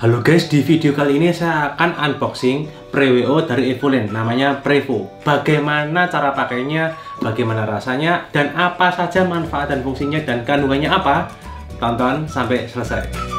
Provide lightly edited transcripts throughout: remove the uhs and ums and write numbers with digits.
Halo guys, di video kali ini saya akan unboxing Pre-WO dari Evolent, namanya Prevo. Bagaimana cara pakainya, bagaimana rasanya, dan apa saja manfaat dan fungsinya dan kandungannya apa? Tonton sampai selesai.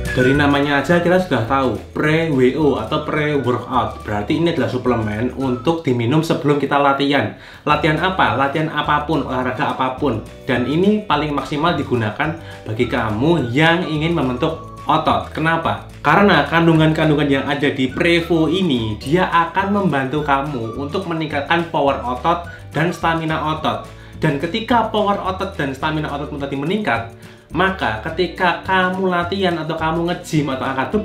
Dari namanya aja kita sudah tahu, Pre-WO atau pre-workout. Berarti ini adalah suplemen untuk diminum sebelum kita latihan. Latihan apa? Latihan apapun, olahraga apapun. Dan ini paling maksimal digunakan bagi kamu yang ingin membentuk otot. Kenapa? Karena kandungan-kandungan yang ada di Prevo ini, dia akan membantu kamu untuk meningkatkan power otot dan stamina otot. Dan ketika power otot dan stamina otot tadi meningkat, maka ketika kamu latihan atau kamu nge-gym atau angkat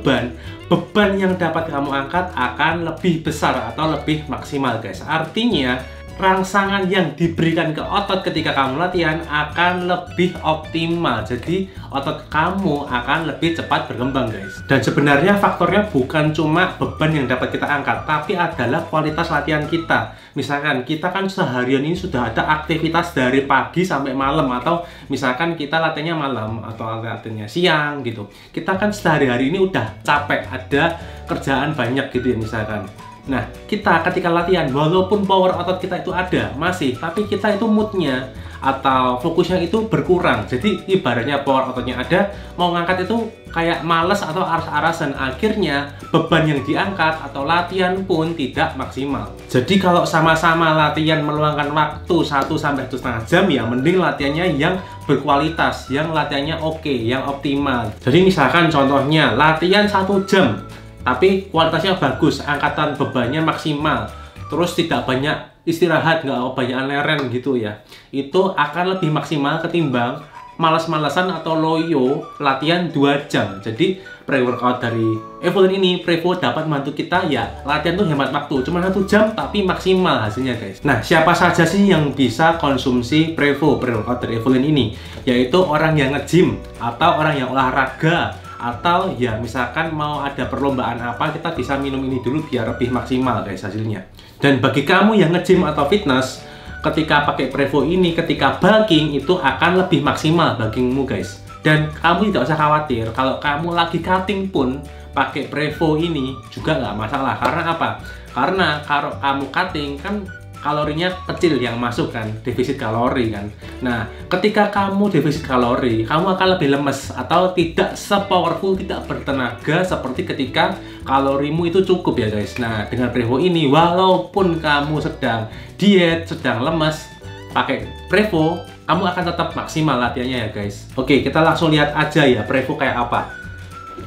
beban yang dapat kamu angkat akan lebih besar atau lebih maksimal guys. Artinya rangsangan yang diberikan ke otot ketika kamu latihan akan lebih optimal. Jadi otot kamu akan lebih cepat berkembang guys. Dan sebenarnya faktornya bukan cuma beban yang dapat kita angkat, tapi adalah kualitas latihan kita. Misalkan kita kan seharian ini sudah ada aktivitas dari pagi sampai malam, atau misalkan kita latihannya malam atau latihannya siang gitu. Kita kan sehari-hari ini udah capek, ada kerjaan banyak gitu ya misalkan. Nah, kita ketika latihan, walaupun power otot kita itu ada, masih, tapi kita itu moodnya atau fokusnya itu berkurang. Jadi ibaratnya power ototnya ada, mau ngangkat itu kayak males atau aras-arasan. Akhirnya beban yang diangkat atau latihan pun tidak maksimal. Jadi kalau sama-sama latihan meluangkan waktu 1–1,5 jam, ya mending latihannya yang berkualitas, yang latihannya oke, yang optimal. Jadi misalkan contohnya latihan 1 jam, tapi kualitasnya bagus, angkatan bebannya maksimal, terus tidak banyak istirahat, nggak banyak leren gitu ya, itu akan lebih maksimal ketimbang malas-malasan atau loyo latihan 2 jam. Jadi pre-workout dari Evolent ini, Prevo, dapat membantu kita ya latihan tuh hemat waktu, cuma 1 jam tapi maksimal hasilnya guys. Nah, siapa saja sih yang bisa konsumsi Prevo, pre-workout dari Evolent ini? Yaitu orang yang nge-gym atau orang yang olahraga, atau ya misalkan mau ada perlombaan apa, kita bisa minum ini dulu biar lebih maksimal guys hasilnya. Dan bagi kamu yang nge-gym atau fitness, ketika pakai Prevo ini, ketika bulking itu akan lebih maksimal bulkingmu guys. Dan kamu tidak usah khawatir, kalau kamu lagi cutting pun pakai Prevo ini juga nggak masalah. Karena apa? Karena kalau kamu cutting kan kalorinya kecil yang masuk kan, defisit kalori kan. Nah, ketika kamu defisit kalori, kamu akan lebih lemes atau tidak se-powerful, tidak bertenaga seperti ketika kalorimu itu cukup ya guys. Nah, dengan Prevo ini, walaupun kamu sedang diet, sedang lemes, pakai Prevo, kamu akan tetap maksimal latihannya ya guys. Oke, kita langsung lihat aja ya Prevo kayak apa.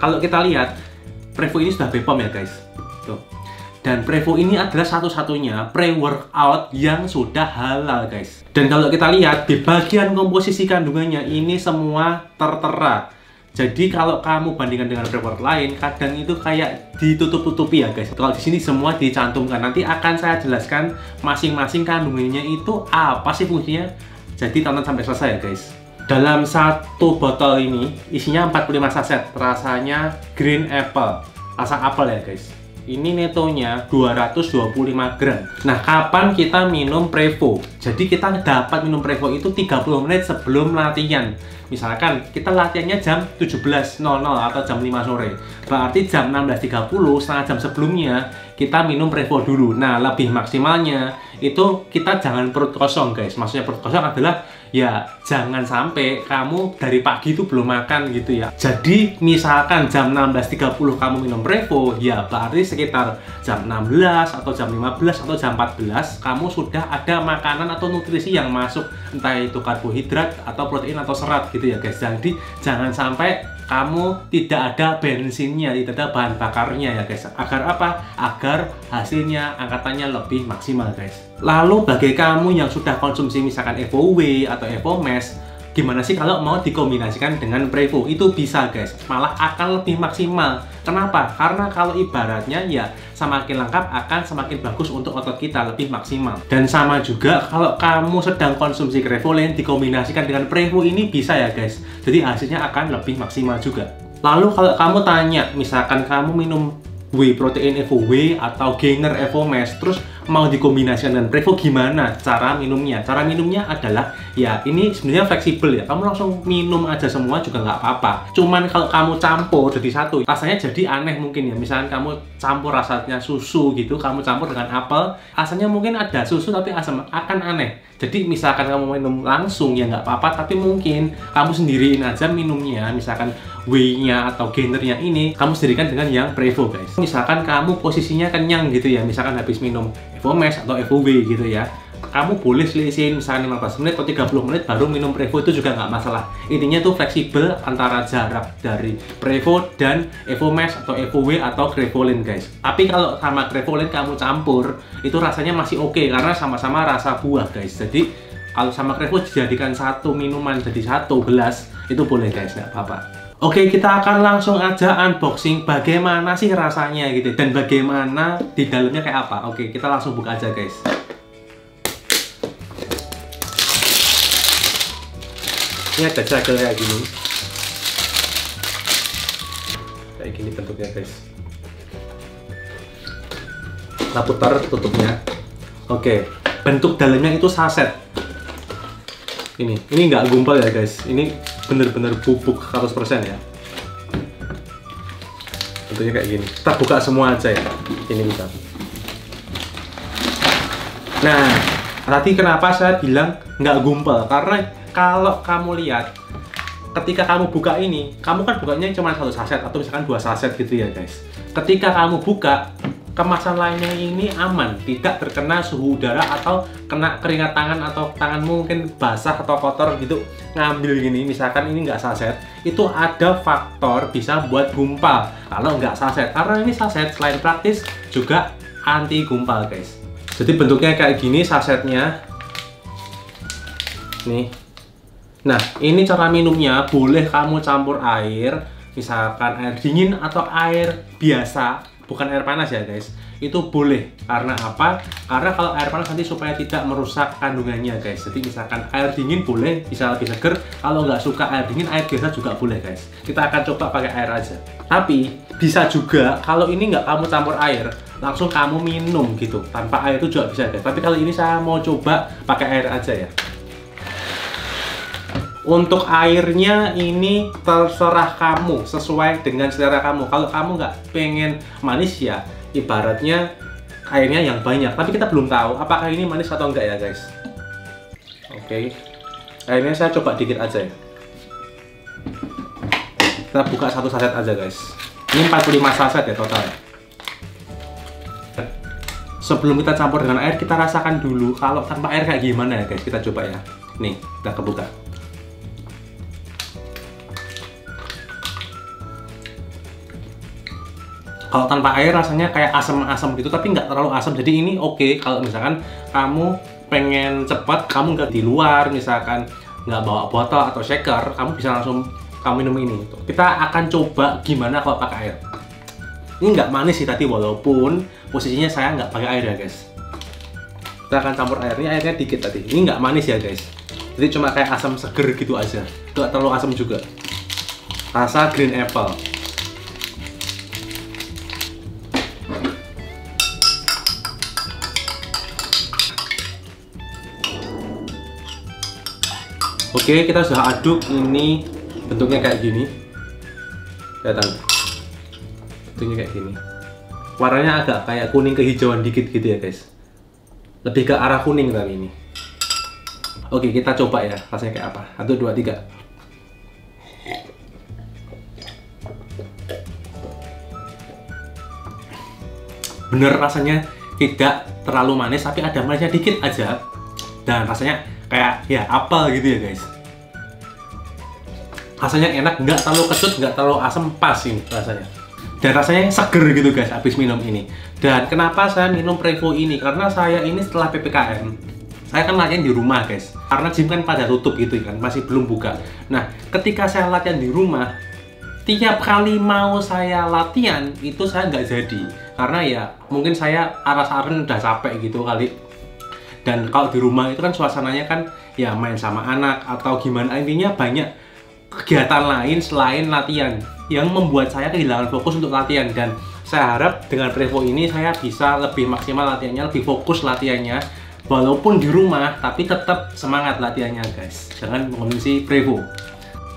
Kalau kita lihat, Prevo ini sudah BPOM ya guys. Tuh. Dan Prevo ini adalah satu-satunya pre-workout yang sudah halal guys. Dan kalau kita lihat di bagian komposisi kandungannya ini semua tertera. Jadi kalau kamu bandingkan dengan pre-workout lain, kadang itu kayak ditutup-tutupi ya guys. Kalau di sini semua dicantumkan. Nanti akan saya jelaskan masing-masing kandungannya itu apa sih fungsinya. Jadi tonton sampai selesai ya guys. Dalam satu botol ini isinya 45 saset, rasanya green apple, rasa apel ya guys. Ini netonya 225 gram. Nah, kapan kita minum Prevo? Jadi kita dapat minum Prevo itu 30 menit sebelum latihan. Misalkan kita latihannya jam 17.00 atau jam 5 sore. Berarti jam 16.30, setengah jam sebelumnya, kita minum Prevo dulu. Nah, lebih maksimalnya itu kita jangan perut kosong guys. Maksudnya perut kosong adalah ya jangan sampai kamu dari pagi itu belum makan gitu ya. Jadi misalkan jam 16.30 kamu minum Prevo, ya berarti sekitar jam 16 atau jam 15 atau jam 14 kamu sudah ada makanan atau nutrisi yang masuk, entah itu karbohidrat atau protein atau serat gitu ya guys. Jadi jangan sampai kamu tidak ada bensinnya, tidak ada bahan bakarnya ya guys. Agar apa? Agar hasilnya angkatannya lebih maksimal guys. Lalu bagi kamu yang sudah konsumsi misalkan EvoWhey atau EvoMass, gimana sih kalau mau dikombinasikan dengan Prevo? Itu bisa guys, malah akan lebih maksimal. Kenapa? Karena kalau ibaratnya ya semakin lengkap akan semakin bagus untuk otot kita, lebih maksimal. Dan sama juga kalau kamu sedang konsumsi Evolent dikombinasikan dengan Prevo ini bisa ya guys. Jadi hasilnya akan lebih maksimal juga. Lalu kalau kamu tanya, misalkan kamu minum whey protein EvoWhey atau gainer EvoMass, terus mau dikombinasikan dengan Prevo, gimana cara minumnya? Cara minumnya adalah ya ini sebenarnya fleksibel ya, kamu langsung minum aja semua juga nggak apa-apa. Cuman kalau kamu campur jadi satu, rasanya jadi aneh mungkin ya. Misalnya kamu campur rasanya susu gitu, kamu campur dengan apel, rasanya mungkin ada susu tapi asam, akan aneh. Jadi misalkan kamu minum langsung ya nggak apa-apa, tapi mungkin kamu sendiriin aja minumnya, misalkan whey-nya atau gainernya ini kamu sendirikan dengan yang Prevo guys. Misalkan kamu posisinya kenyang gitu ya, misalkan habis minum Evomax atau EvoW gitu ya, kamu boleh selesain misalkan 15 menit atau 30 menit baru minum Prevo, itu juga nggak masalah. Intinya tuh fleksibel antara jarak dari Prevo dan Evomax atau EvoW atau Grevolin guys. Tapi kalau sama Grevolin kamu campur, itu rasanya masih oke karena sama-sama rasa buah guys. Jadi kalau sama Prevo dijadikan satu minuman jadi satu gelas, itu boleh guys, nggak apa-apa. Oke, kita akan langsung aja unboxing bagaimana sih rasanya gitu dan bagaimana di dalamnya kayak apa. Oke, kita langsung buka aja guys. Ini ada segel kayak gini. Kayak gini bentuknya guys. Kita putar tutupnya. Oke, bentuk dalamnya itu saset. Ini nggak gumpal ya guys. Ini bener-bener bubuk 100% ya. Bentuknya kayak gini. Kita buka semua aja ya. Ini bisa. Nah, tadi kenapa saya bilang nggak gumpal? Karena kalau kamu lihat, ketika kamu buka ini, kamu kan bukanya cuma satu saset atau misalkan 2 saset gitu ya guys. Ketika kamu buka, kemasan lainnya ini aman, tidak terkena suhu udara atau kena keringat tangan atau tanganmu mungkin basah atau kotor gitu ngambil gini. Misalkan ini nggak saset, itu ada faktor bisa buat gumpal kalau nggak saset. Karena ini saset selain praktis juga anti gumpal guys. Jadi bentuknya kayak gini sasetnya. Nih. Nah, ini cara minumnya, boleh kamu campur air, misalkan air dingin atau air biasa, bukan air panas ya guys. Itu boleh. Karena apa? Karena kalau air panas nanti supaya tidak merusak kandungannya guys. Jadi misalkan air dingin boleh, bisa lebih seger. Kalau nggak suka air dingin, air biasa juga boleh guys. Kita akan coba pakai air aja. Tapi bisa juga kalau ini nggak kamu campur air, langsung kamu minum gitu tanpa air itu juga bisa guys. Tapi kali ini saya mau coba pakai air aja ya. Untuk airnya ini terserah kamu, sesuai dengan selera kamu. Kalau kamu nggak pengen manis ya ibaratnya airnya yang banyak. Tapi kita belum tahu apakah ini manis atau enggak ya guys. Oke, airnya saya coba dikit aja ya. Kita buka satu saset aja guys. Ini 45 saset ya total. Sebelum kita campur dengan air, kita rasakan dulu kalau tanpa air kayak gimana ya guys. Kita coba ya. Nih, kita kebuka. Kalau tanpa air rasanya kayak asam-asam gitu, tapi nggak terlalu asam. Jadi ini oke kalau misalkan kamu pengen cepat, kamu nggak di luar, misalkan nggak bawa botol atau shaker, kamu bisa langsung kamu minum ini. Kita akan coba gimana kalau pakai air. Ini nggak manis sih tadi, walaupun posisinya saya nggak pakai air ya guys. Kita akan campur airnya dikit tadi. Ini nggak manis ya guys. Jadi cuma kayak asam seger gitu aja. Nggak terlalu asam juga. Rasa green apple. Oke, kita sudah aduk. Ini bentuknya kayak gini. Kelihatan? Bentuknya kayak gini. Warnanya agak kayak kuning kehijauan dikit gitu ya guys. Lebih ke arah kuning kali ini. Oke, kita coba ya rasanya kayak apa. 1, 2, 3. Bener rasanya tidak terlalu manis, tapi ada manisnya dikit aja. Dan rasanya kayak ya apel gitu ya guys. Rasanya enak, nggak terlalu kecut, nggak terlalu asam, pas ini rasanya. Dan rasanya seger gitu guys habis minum ini. Dan kenapa saya minum Prevo ini? Karena saya ini setelah PPKM, saya kan latihan di rumah guys. Karena gym kan pada tutup gitu kan, masih belum buka. Nah, ketika saya latihan di rumah, tiap kali mau saya latihan itu saya nggak jadi. Karena ya mungkin saya aras-aran udah capek gitu kali. Dan kalau di rumah itu kan suasananya kan ya main sama anak atau gimana, intinya banyak kegiatan lain selain latihan yang membuat saya kehilangan fokus untuk latihan. Dan Saya harap dengan Prevo ini saya bisa lebih maksimal latihannya, lebih fokus latihannya. Walaupun di rumah, tapi tetap semangat latihannya guys. Jangan mengonsumsi Prevo.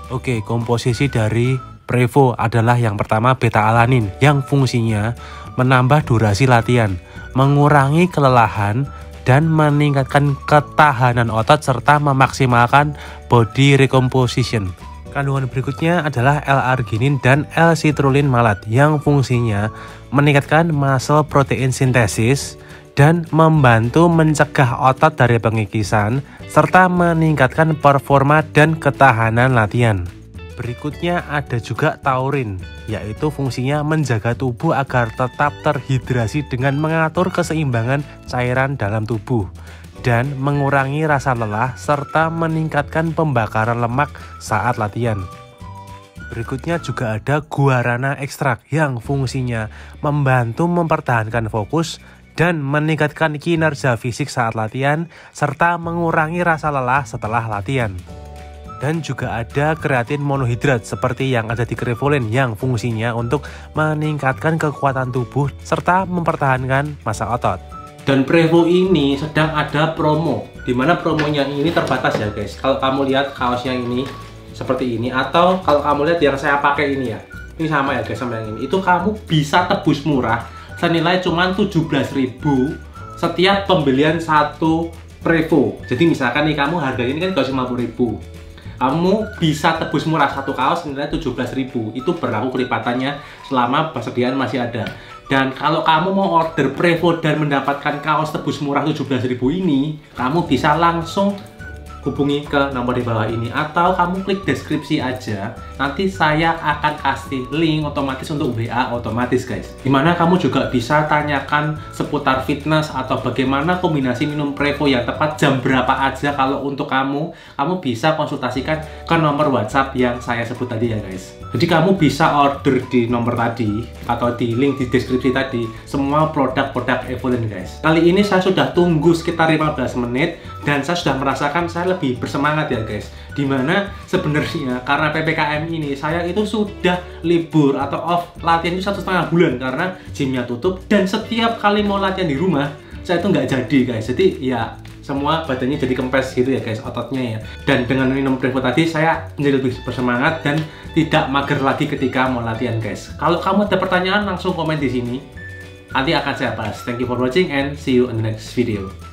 Oke, komposisi dari Prevo adalah yang pertama beta-alanin yang fungsinya menambah durasi latihan, mengurangi kelelahan, dan meningkatkan ketahanan otot serta memaksimalkan body recomposition. Kandungan berikutnya adalah L-arginin dan L-citrulline malat yang fungsinya meningkatkan muscle protein sintesis dan membantu mencegah otot dari pengikisan serta meningkatkan performa dan ketahanan latihan. Berikutnya ada juga taurin, yaitu fungsinya menjaga tubuh agar tetap terhidrasi dengan mengatur keseimbangan cairan dalam tubuh dan mengurangi rasa lelah serta meningkatkan pembakaran lemak saat latihan. Berikutnya juga ada guarana ekstrak yang fungsinya membantu mempertahankan fokus dan meningkatkan kinerja fisik saat latihan serta mengurangi rasa lelah setelah latihan. Dan juga ada kreatin monohidrat seperti yang ada di Crevolin yang fungsinya untuk meningkatkan kekuatan tubuh serta mempertahankan massa otot. Dan Prevo ini sedang ada promo, dimana promonya ini terbatas ya guys. Kalau kamu lihat kaosnya ini seperti ini, atau kalau kamu lihat yang saya pakai ini ya, ini sama ya guys sama yang ini, itu kamu bisa tebus murah senilai cuma 17.000 setiap pembelian satu Prevo. Jadi misalkan nih kamu harganya ini kan 250.000, kamu bisa tebus murah satu kaos senilai 17.000. Itu berlaku kelipatannya selama persediaan masih ada. Dan kalau kamu mau order Prevo dan mendapatkan kaos tebus murah 17.000 ini, kamu bisa langsung hubungi ke nomor di bawah ini, atau kamu klik deskripsi aja. Nanti saya akan kasih link otomatis untuk WA otomatis guys, dimana kamu juga bisa tanyakan seputar fitness atau bagaimana kombinasi minum Prevo yang tepat jam berapa aja. Kalau untuk kamu bisa konsultasikan ke nomor WhatsApp yang saya sebut tadi ya guys. Jadi kamu bisa order di nomor tadi atau di link di deskripsi tadi semua produk-produk Evolin guys. Kali ini saya sudah tunggu sekitar 15 menit dan saya sudah merasakan saya lebih bersemangat ya guys. Dimana sebenarnya karena PPKM ini saya itu sudah libur atau off latihan itu 1,5 bulan karena gymnya tutup, dan setiap kali mau latihan di rumah saya itu nggak jadi guys. Jadi ya semua badannya jadi kempes gitu ya guys, ototnya ya. Dan dengan minum Prevo tadi saya menjadi lebih bersemangat dan tidak mager lagi ketika mau latihan guys. Kalau kamu ada pertanyaan langsung komen di sini, nanti akan saya bahas. Thank you for watching and see you in the next video.